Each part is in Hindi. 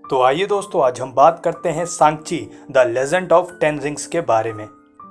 तो आइए दोस्तों, आज हम बात करते हैं Sanchi the legend of 10 rings के बारे में।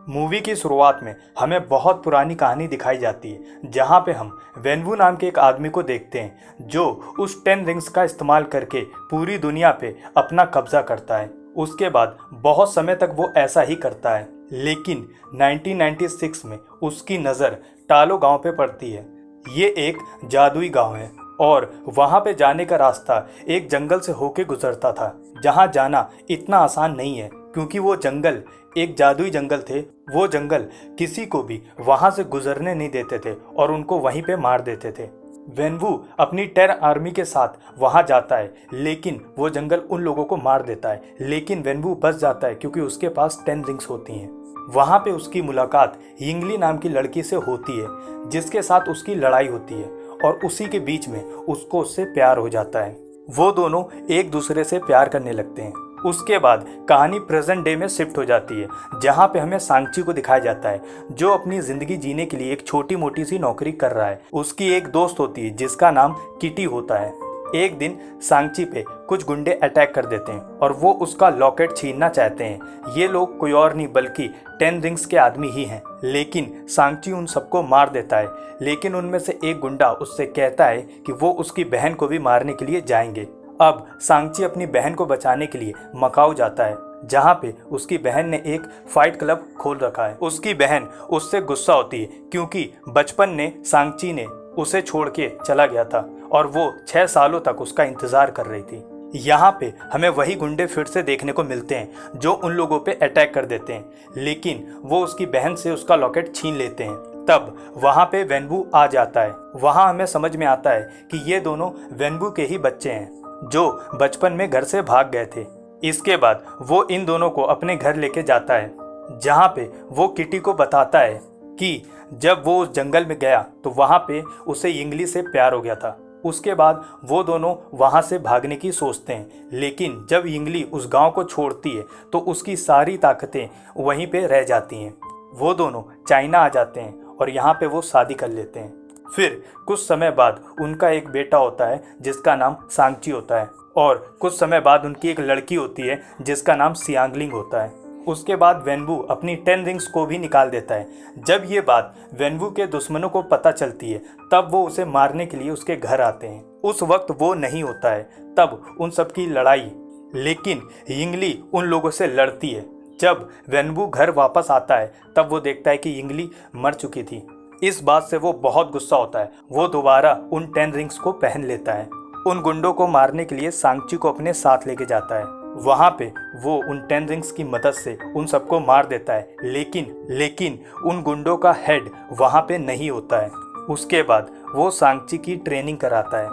मूवी की शुरुआत में हमें बहुत पुरानी कहानी दिखाई जाती है, जहां पे हम वेनवू नाम के एक आदमी को देखते हैं जो उस 10 रिंग्स का इस्तेमाल करके पूरी दुनिया पे अपना कब्जा करता है। उसके बाद बहुत समय तक वो ऐसा ही करता है, लेकिन 1996 में उसकी नज़र टालो गांव पे पड़ती है। ये एक जादुई गांव है और वहां पे जाने का रास्ता एक जंगल से होके गुजरता था, जहां जाना इतना आसान नहीं है क्योंकि वो जंगल एक जादुई जंगल थे। वो जंगल किसी को भी वहां से गुजरने नहीं देते थे और उनको वहीं पे मार देते थे। वेनवू अपनी 10 आर्मी के साथ वहां जाता है, लेकिन वो जंगल उन लोगों को मार देता है, लेकिन वेनवू बच जाता है क्योंकि उसके पास 10 रिंग्स होती हैं। वहां पे उसकी मुलाकात यिंगली नाम की लड़की से होती है, जिसके साथ उसकी लड़ाई होती है और उसी के बीच में उससे प्यार हो जाता है। वो दोनों एक दूसरे से प्यार करने लगते हैं। उसके बाद कहानी प्रेजेंट डे में शिफ्ट हो जाती है, जहाँ पे हमें सांची को दिखाया जाता है जो अपनी जिंदगी जीने के लिए एक छोटी मोटी सी नौकरी कर रहा है। उसकी एक दोस्त होती है जिसका नाम किटी होता है। एक दिन सांची पे कुछ गुंडे अटैक कर देते हैं और वो उसका लॉकेट छीनना चाहते हैं। ये लोग कोई और नहीं बल्कि 10 रिंग्स के आदमी ही हैं, लेकिन सांची उन सबको मार देता है। लेकिन उनमें से एक गुंडा उससे कहता है कि वो उसकी बहन को भी मारने के लिए जाएंगे। अब सांची अपनी बहन को बचाने के लिए मकाऊ जाता है, जहाँ पे उसकी बहन ने एक फाइट क्लब खोल रखा है। उसकी बहन उससे गुस्सा होती है क्योंकि बचपन ने सांची ने उसे छोड़ के चला गया था और वो 6 सालों तक उसका इंतजार कर रही थी। यहाँ पे हमें वही गुंडे फिर से देखने को मिलते हैं जो उन लोगों पे अटैक कर देते हैं, लेकिन वो उसकी बहन से उसका लॉकेट छीन लेते हैं। तब वहाँ पे वेनवू आ जाता है। वहाँ हमें समझ में आता है कि ये दोनों वेनवू के ही बच्चे हैं जो बचपन में घर से भाग गए थे। इसके बाद वो इन दोनों को अपने घर लेके जाता है, जहाँ पे वो किटी को बताता है कि जब वो उस जंगल में गया तो वहाँ पे उसे यिंगली से प्यार हो गया था। उसके बाद वो दोनों वहाँ से भागने की सोचते हैं, लेकिन जब यिंगली उस गांव को छोड़ती है तो उसकी सारी ताकतें वहीं पे रह जाती हैं। वो दोनों चाइना आ जाते हैं और यहाँ पे वो शादी कर लेते हैं। फिर कुछ समय बाद उनका एक बेटा होता है जिसका नाम सांची होता है और कुछ समय बाद उनकी एक लड़की होती है जिसका नाम सियांगलिंग होता है। उसके बाद वेनवू अपनी 10 रिंग्स को भी निकाल देता है। जब ये बात वेनवू के दुश्मनों को पता चलती है तब वो उसे मारने के लिए उसके घर आते हैं। उस वक्त वो नहीं होता है, तब उन सब की लड़ाई, लेकिन यिंगली उन लोगों से लड़ती है। जब वेनवू घर वापस आता है तब वो देखता है कि यिंगली मर चुकी थी। इस बात से वो बहुत गुस्सा होता है। वो दोबारा उन 10 रिंग्स को पहन लेता है। उन गुंडों को मारने के लिए सांची को अपने साथ लेके जाता है। वहाँ पे वो उन 10 रिंग्स की मदद से उन सबको मार देता है, लेकिन उन गुंडों का हेड वहाँ पे नहीं होता है। उसके बाद वो सांची की ट्रेनिंग कराता है,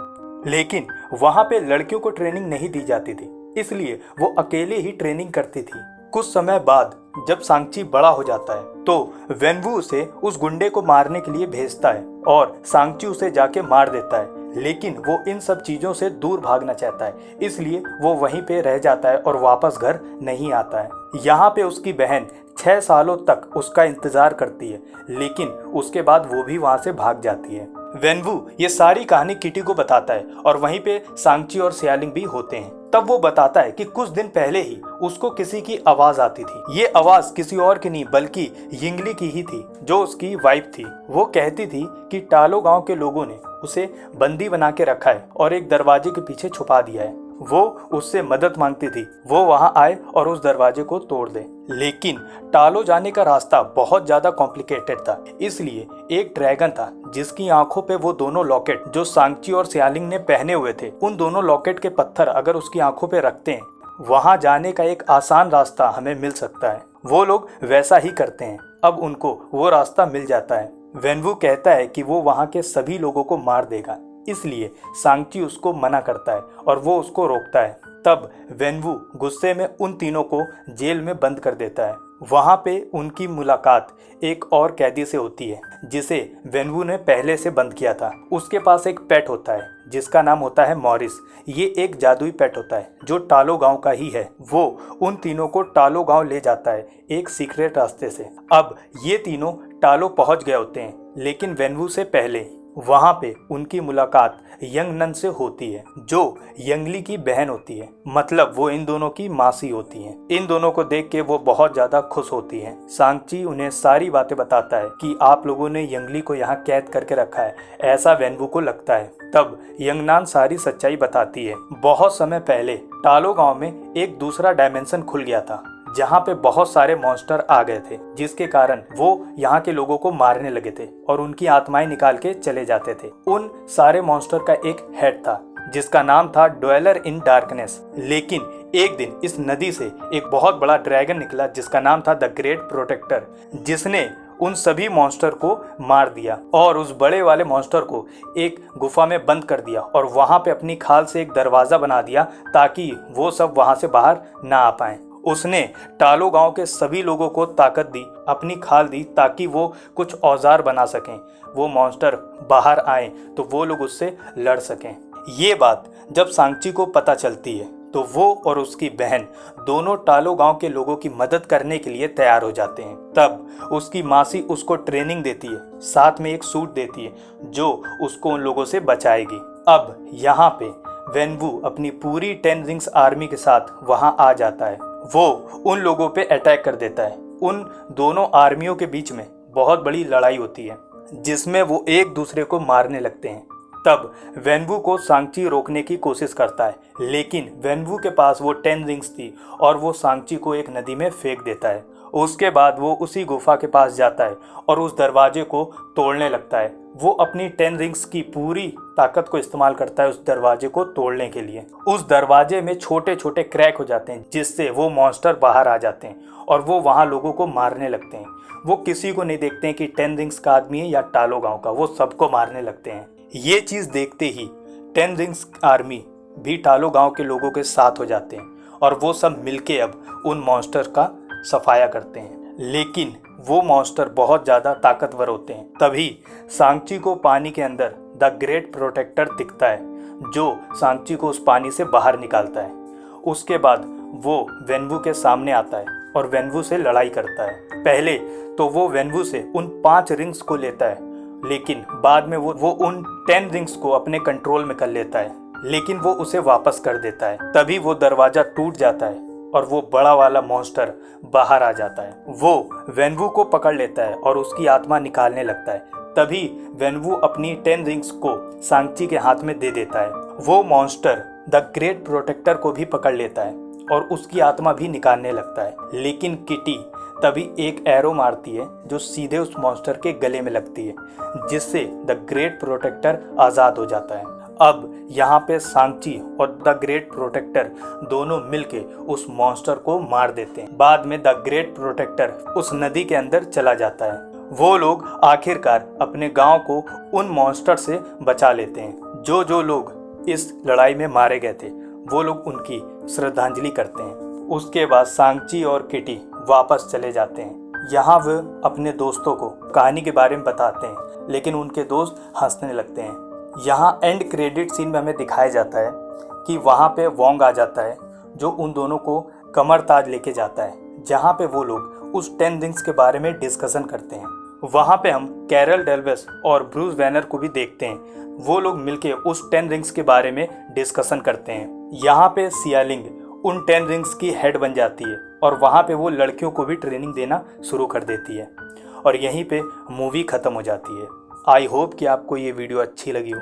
लेकिन वहाँ पे लड़कियों को ट्रेनिंग नहीं दी जाती थी, इसलिए वो अकेले ही ट्रेनिंग करती थी। कुछ समय बाद जब सांची बड़ा हो जाता है तो वेनवू उसे उस गुंडे को मारने के लिए भेजता है और सांची उसे जाके मार देता है, लेकिन वो इन सब चीज़ों से दूर भागना चाहता है, इसलिए वो वहीं पे रह जाता है और वापस घर नहीं आता है। यहाँ पे उसकी बहन 6 सालों तक उसका इंतज़ार करती है, लेकिन उसके बाद वो भी वहाँ से भाग जाती है। वेनवू ये सारी कहानी किटी को बताता है और वहीं पे सांची और सियालिंग भी होते हैं। तब वो बताता है कि कुछ दिन पहले ही उसको किसी की आवाज़ आती थी। ये आवाज़ किसी और की नहीं बल्कि यिंगली की ही थी, जो उसकी वाइफ थी। वो कहती थी कि टालो गांव के लोगों ने उसे बंदी बना के रखा है और एक दरवाजे के पीछे छुपा दिया है। वो उससे मदद मांगती थी वो वहां आए और उस दरवाजे को तोड़ दे, लेकिन टालो जाने का रास्ता बहुत ज्यादा कॉम्प्लिकेटेड था, इसलिए एक ड्रैगन था जिसकी आंखों पे वो दोनों लॉकेट जो सांची और सियालिंग ने पहने हुए थे, उन दोनों लॉकेट के पत्थर अगर उसकी आंखों पे रखते हैं वहां जाने का एक आसान रास्ता हमें मिल सकता है। वो लोग वैसा ही करते हैं। अब उनको वो रास्ता मिल जाता है। वेनवू कहता है कि वो वहां के सभी लोगों को मार देगा, इसलिए सांची उसको मना करता है और वो उसको रोकता है। तब वेनवू गुस्से में उन तीनों को जेल में बंद कर देता है। वहाँ पे उनकी मुलाकात एक और कैदी से होती है जिसे वेनवू ने पहले से बंद किया था। उसके पास एक पेट होता है जिसका नाम होता है मॉरिस। ये एक जादुई पेट होता है जो टालो गांव का ही है। वो उन तीनों को टालो गांव ले जाता है एक सीक्रेट रास्ते से। अब ये तीनों टालो पहुंच गए होते हैं, लेकिन वेनवू से पहले वहाँ पे उनकी मुलाकात यंग नन से होती है जो यंगली की बहन होती है, मतलब वो इन दोनों की मासी होती है। इन दोनों को देख के वो बहुत ज्यादा खुश होती है। सांगची उन्हें सारी बातें बताता है कि आप लोगों ने यंगली को यहाँ कैद करके रखा है, ऐसा वेनवू को लगता है। तब यंगनान सारी सच्चाई बताती है। बहुत समय पहले टालो गांव में एक दूसरा डायमेंशन खुल गया था जहाँ पे बहुत सारे मॉन्स्टर आ गए थे, जिसके कारण वो यहाँ के लोगों को मारने लगे थे और उनकी आत्माएं निकाल के चले जाते थे। उन सारे मॉन्स्टर का एक हेड था जिसका नाम था ड्वेलर इन डार्कनेस। लेकिन एक दिन इस नदी से एक बहुत बड़ा ड्रैगन निकला जिसका नाम था द ग्रेट प्रोटेक्टर, जिसने उन सभी मॉन्स्टर को मार दिया और उस बड़े वाले मॉन्स्टर को एक गुफा में बंद कर दिया और वहां पे अपनी खाल से एक दरवाजा बना दिया ताकि वो सब वहां से बाहर ना आ पाए। उसने टालो गांव के सभी लोगों को ताकत दी, अपनी खाल दी ताकि वो कुछ औजार बना सकें, वो मॉन्स्टर बाहर आए तो वो लोग उससे लड़ सकें। ये बात जब सांगची को पता चलती है तो वो और उसकी बहन दोनों टालो गांव के लोगों की मदद करने के लिए तैयार हो जाते हैं। तब उसकी मासी उसको ट्रेनिंग देती है, साथ में एक सूट देती है जो उसको उन लोगों से बचाएगी। अब यहाँ पे वेनवू अपनी पूरी 10 रिंग्स आर्मी के साथ वहां आ जाता है। वो उन लोगों पे अटैक कर देता है। उन दोनों आर्मियों के बीच में बहुत बड़ी लड़ाई होती है जिसमें वो एक दूसरे को मारने लगते हैं। तब वेनवू को सांगची रोकने की कोशिश करता है, लेकिन वेनवू के पास वो 10 रिंग्स थी और वो सांगची को एक नदी में फेंक देता है। उसके बाद वो उसी गुफा के पास जाता है और उस दरवाजे को तोड़ने लगता है। वो अपनी 10 रिंग्स की पूरी ताकत को इस्तेमाल करता है उस दरवाजे को तोड़ने के लिए। उस दरवाजे में छोटे छोटे क्रैक हो जाते हैं जिससे वो मॉन्स्टर बाहर आ जाते हैं और वो वहाँ लोगों को मारने लगते हैं। वो किसी को नहीं देखते हैं कि 10 रिंग्स का आदमी है या टालो गाँव का, वो सबको मारने लगते हैं। ये चीज़ देखते ही 10 रिंग्स आर्मी भी टालो गांव के लोगों के साथ हो जाते हैं और वो सब मिलके अब उन मॉन्स्टर का सफाया करते हैं। लेकिन वो मॉन्स्टर बहुत ज़्यादा ताकतवर होते हैं। तभी सांगची को पानी के अंदर द ग्रेट प्रोटेक्टर दिखता है जो सांगची को उस पानी से बाहर निकालता है। उसके बाद वो वेनवू के सामने आता है और वेनवू से लड़ाई करता है। पहले तो वो वेनवू से उन 5 रिंग्स को लेता है, लेकिन बाद में वो उन 10 रिंग्स को अपने कंट्रोल में कर लेता है, लेकिन वो उसे वापस कर देता है। तभी वो दरवाजा टूट जाता है और वो बड़ा वाला मॉन्स्टर बाहर आ जाता है। वो वेनवू को पकड़ लेता है और उसकी आत्मा निकालने लगता है। तभी वेनवू अपनी 10 रिंग्स को सांगची के हाथ में दे देता है। वो मॉन्स्टर द ग्रेट प्रोटेक्टर को भी पकड़ लेता है और उसकी आत्मा भी निकालने लगता है। लेकिन किटी तभी एक एरो मारती है जो सीधे उस मॉन्स्टर के गले में लगती है, जिससे द ग्रेट प्रोटेक्टर आज़ाद हो जाता है। अब यहाँ पे सांगची और द ग्रेट प्रोटेक्टर दोनों मिलके उस मॉन्स्टर को मार देते हैं। बाद में द ग्रेट प्रोटेक्टर उस नदी के अंदर चला जाता है। वो लोग आखिरकार अपने गांव को उन मॉन्स्टर से बचा लेते हैं। जो लोग इस लड़ाई में मारे गए थे वो लोग उनकी श्रद्धांजलि करते हैं। उसके बाद सांगची और किटी वापस चले जाते हैं। यहाँ वे अपने दोस्तों को कहानी के बारे में बताते हैं, लेकिन उनके दोस्त हंसने लगते हैं। यहाँ एंड क्रेडिट सीन में हमें दिखाया जाता है कि वहाँ पे वोंग आ जाता है जो उन दोनों को कमर ताज लेके जाता है, जहाँ पे वो लोग उस 10 रिंग्स के बारे में डिस्कशन करते हैं। वहाँ पे हम कैरल डेल्वेस और ब्रूस बैनर को भी देखते हैं। वो लोग मिलके उस 10 रिंग्स के बारे में डिस्कशन करते हैं। यहाँ पे सियालिंग उन 10 रिंग्स की हेड बन जाती है और वहाँ पे वो लड़कियों को भी ट्रेनिंग देना शुरू कर देती है और यहीं पे मूवी ख़त्म हो जाती है। आई होप कि आपको ये वीडियो अच्छी लगी हो।